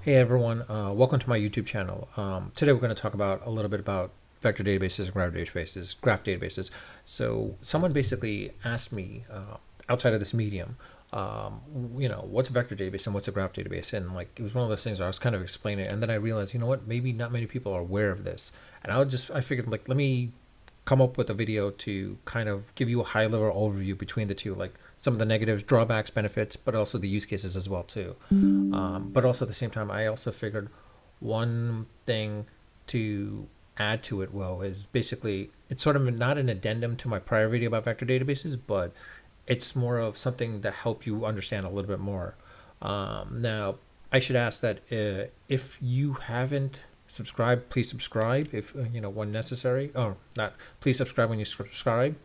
Hey everyone, welcome to my YouTube channel. Today we're going to talk about a little bit about vector databases and graph databases. So someone basically asked me outside of this medium, what's a vector database and what's a graph database? And like it was one of those things where I was kind of explaining it, and then I realized, you know what, maybe not many people are aware of this. And I figured like let me come up with a video to kind of give you a high level overview between the two, like some of the negatives, drawbacks, benefits, but also the use cases as well too. But also at the same time, I also figured one thing to add to it, well, is basically it's sort of not an addendum to my prior video about vector databases, but it's more of something that help you understand a little bit more. Now, I should ask that if you haven't subscribed, please subscribe if when necessary. Oh, not please subscribe when you subscribe.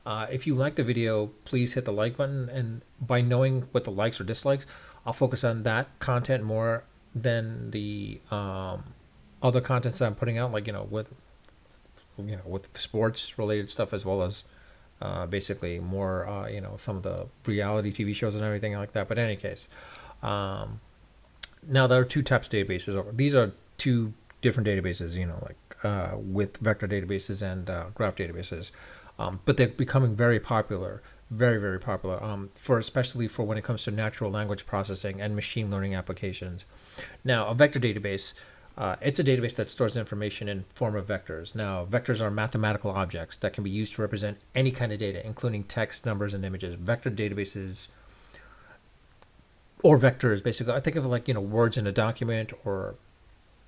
If you like the video, please hit the like button, and by knowing what the likes or dislikes, I'll focus on that content more than the other contents that I'm putting out, like with sports related stuff, as well as basically more some of the reality TV shows and everything like that. But in any case, um, now there are two types of databases. Or these are two different databases, with vector databases and graph databases. But they're becoming very popular, very, very popular, for especially for when it comes to natural language processing and machine learning applications. Now, a vector database, it's a database that stores information in form of vectors. Now, vectors are mathematical objects that can be used to represent any kind of data, including text, numbers, and images. Vector databases or vectors, basically, I think of it like words in a document or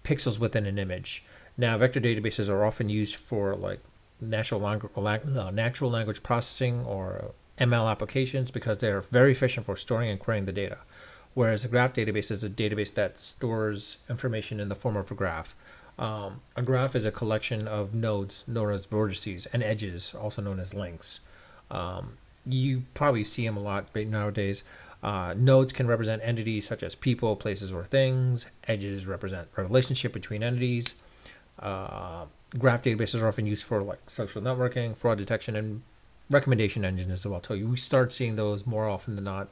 pixels within an image. Now, vector databases are often used for like natural language processing or ML applications because they're very efficient for storing and querying the data. Whereas a graph database is a database that stores information in the form of a graph. A graph is a collection of nodes known as vertices and edges, also known as links. You probably see them a lot nowadays. Nodes can represent entities such as people, places, or things. Edges represent a relationship between entities. Uh, Graph databases are often used for like social networking, fraud detection, and recommendation engines as well. So we start seeing those more often than not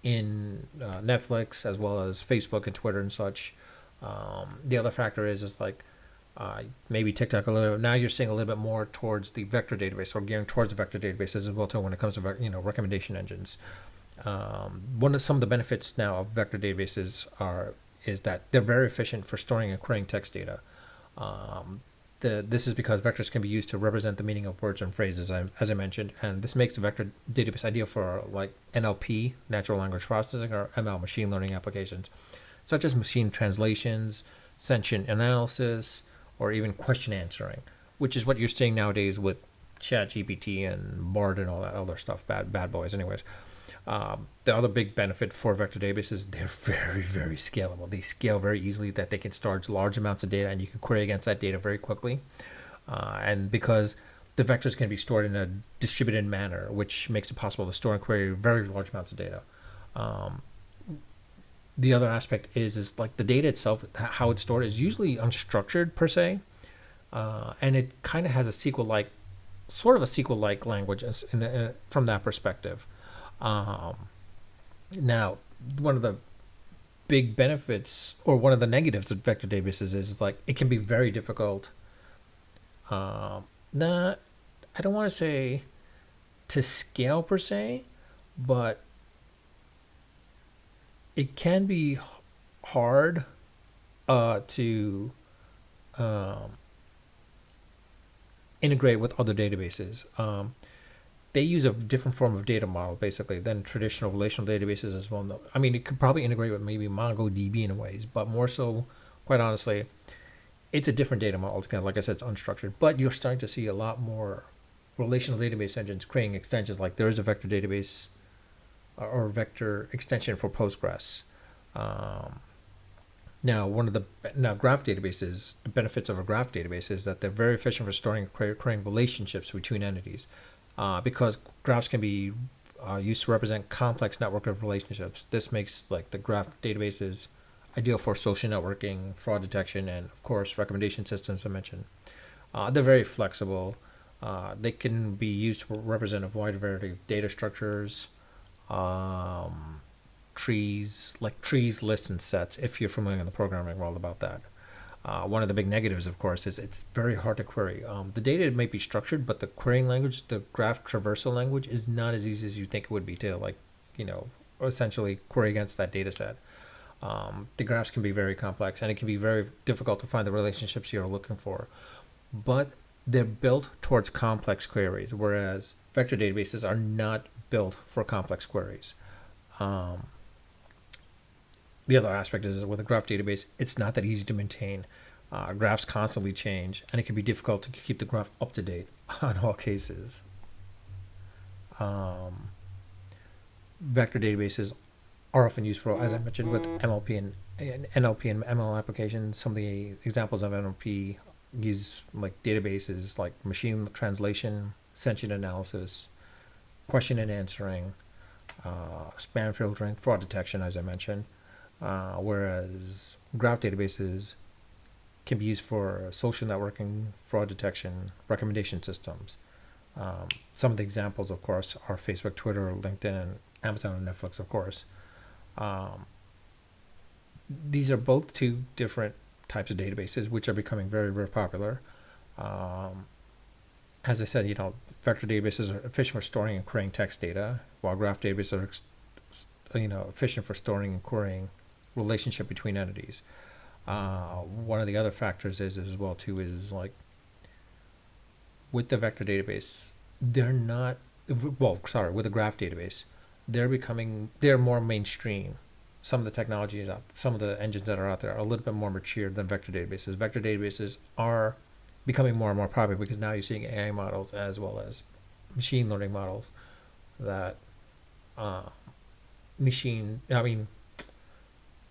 in Netflix as well as Facebook and Twitter and such. The other factor is like maybe TikTok a little bit. Now you're seeing a little bit more towards the vector database or gearing towards the vector databases as well too when it comes to recommendation engines. One of some of the benefits now of vector databases is that they're very efficient for storing and querying text data. Um, this is because vectors can be used to represent the meaning of words and phrases, as I mentioned, and this makes the vector database ideal for like NLP, natural language processing, or ML, machine learning applications, such as machine translations, sentient analysis, or even question answering, which is what you're seeing nowadays with ChatGPT and Bard and all that other stuff, bad boys, anyways. The other big benefit for vector databases is they're very, very scalable. They scale very easily, that they can store large amounts of data and you can query against that data very quickly. And because the vectors can be stored in a distributed manner, which makes it possible to store and query very large amounts of data. Um, the other aspect is like the data itself, how it's stored is usually unstructured per se, and it kind of has a SQL-like, sort of a SQL-like language from that perspective. Um, Now, one of the big benefits or one of the negatives of vector databases is like it can be very difficult. Not, I don't want to say to scale per se, but it can be hard to um, integrate with other databases. They use a different form of data model basically than traditional relational databases as well. No, I mean, it could probably integrate with maybe MongoDB in ways, but more so, quite honestly, it's a different data model altogether. Like I said, it's unstructured, but you're starting to see a lot more relational database engines creating extensions. Like there is a vector database or vector extension for Postgres. Um, now graph databases, the benefits of a graph database is that they're very efficient for storing and creating relationships between entities, because graphs can be used to represent complex network of relationships. This makes like the graph databases ideal for social networking, fraud detection, and of course recommendation systems I mentioned. They're very flexible. They can be used to represent a wide variety of data structures, um, trees, lists, and sets, if you're familiar in the programming world about that. One of the big negatives, of course, is it's very hard to query. The data may be structured, but the querying language, the graph traversal language, is not as easy as you think it would be to, essentially query against that data set. The graphs can be very complex, and it can be very difficult to find the relationships you're looking for. But they're built towards complex queries, whereas vector databases are not built for complex queries. The other aspect is with a graph database, it's not that easy to maintain. Graphs constantly change, and it can be difficult to keep the graph up to date on all cases. Vector databases are often used for, as I mentioned, with NLP and ML applications. Some of the examples of NLP use databases like machine translation, sentient analysis, question and answering, spam filtering, fraud detection, as I mentioned. Whereas graph databases can be used for social networking, fraud detection, recommendation systems. Some of the examples, of course, are Facebook, Twitter, LinkedIn, and Amazon and Netflix, of course. These are both two different types of databases, which are becoming very, very popular. As I said, vector databases are efficient for storing and querying text data, while graph databases are, efficient for storing and querying relationship between entities. One of the other factors is as well too is with the vector database, with the graph database, they're more mainstream. Some of the technologies some of the engines that are out there are a little bit more mature than vector databases. Vector databases are becoming more and more popular because now you're seeing AI models as well as machine learning models that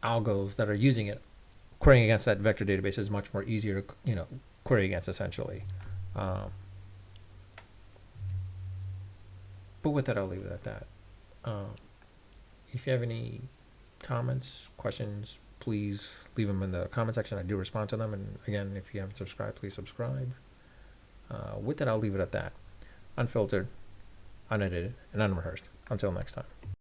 algos that are using it, querying against that vector database is much more easier to query against, essentially. But with that, I'll leave it at that. If you have any comments, questions, please leave them in the comment section. I do respond to them. And again, if you haven't subscribed, please subscribe. With that, I'll leave it at that. Unfiltered, unedited, and unrehearsed. Until next time.